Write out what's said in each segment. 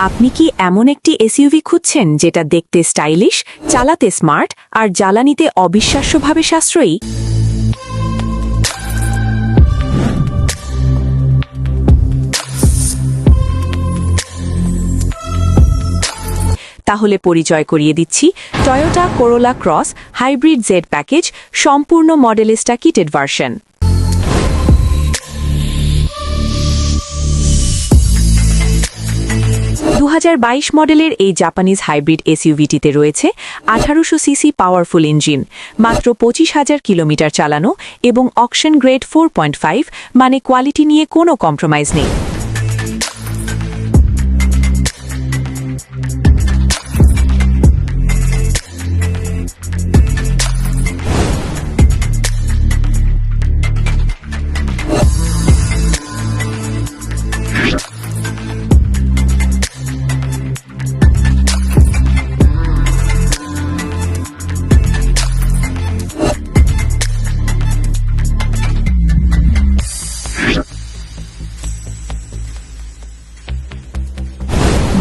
আপনি কি এমন একটি এসইউভি খুঁজছেন যেটা দেখতে স্টাইলিশ, চালাতে স্মার্ট আর জ্বালানিতে অবিশ্বাস্যভাবে সাশ্রয়ী? তাহলে পরিচয় করিয়ে দিচ্ছি Toyota Corolla Cross hybrid Z package, সম্পূর্ণ মডেলিস্টা কিটেড ভার্সন। 2022 মডেলের এই জাপানিজ হাইব্রিড এসইউভিটিতে রয়েছে 1800 সিসি পাওয়ারফুল ইঞ্জিন, মাত্র 25,000 কিলোমিটার চালানো এবং অকশন গ্রেড 4.5, মানে কোয়ালিটি নিয়ে কোনো কম্প্রোমাইজ নেই।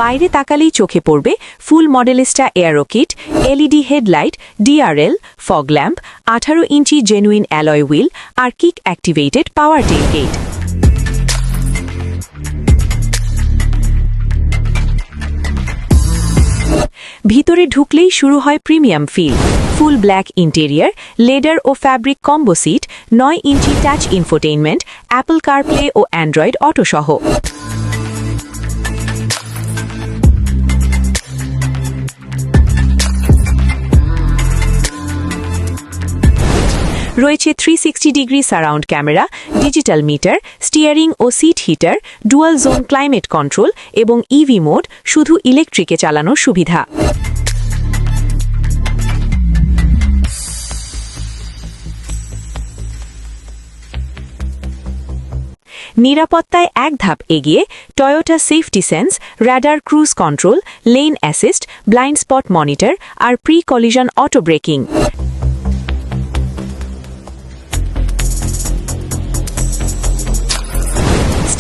বাইরে তাকালেই চোখে পড়বে full Modellista aero kit, LED headlight, DRL, fog lamp, 18 inch genuine alloy wheel আর কিক অ্যাক্টিভেটেড পাওয়ার টেলগেট। ভিতরে ঢুকলেই শুরু হয় premium feel. Full black interior, leather ও fabric combo seat, 9 inch touch infotainment, Apple CarPlay ও Android auto সহ। রয়েছে 360 degree surround camera, digital meter, steering ও seat heater, dual zone climate control এবং ইভি মোড, শুধু ইলেকট্রিকে চালানোর সুবিধা। নিরাপত্তায় এক ধাপ এগিয়ে Toyota safety sense, radar cruise control, lane assist, blind spot monitor আর pre collision auto braking.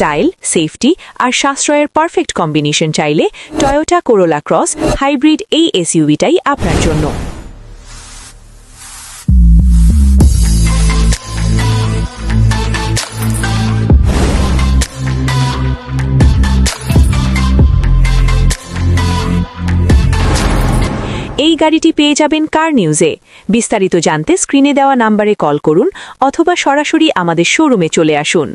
Style, safety আর সাশ্রয়ের পারফেক্ট কম্বিনেশন চাইলে টয়োটা করোলা ক্রস হাইব্রিড এই এসইউভিটাই আপনার জন্য। এই গাড়িটি পেয়ে যাবেন কার নিউজে। বিস্তারিত জানতে স্ক্রিনে দেওয়া নাম্বারে কল করুন অথবা সরাসরি আমাদের শোরুমে চলে আসুন।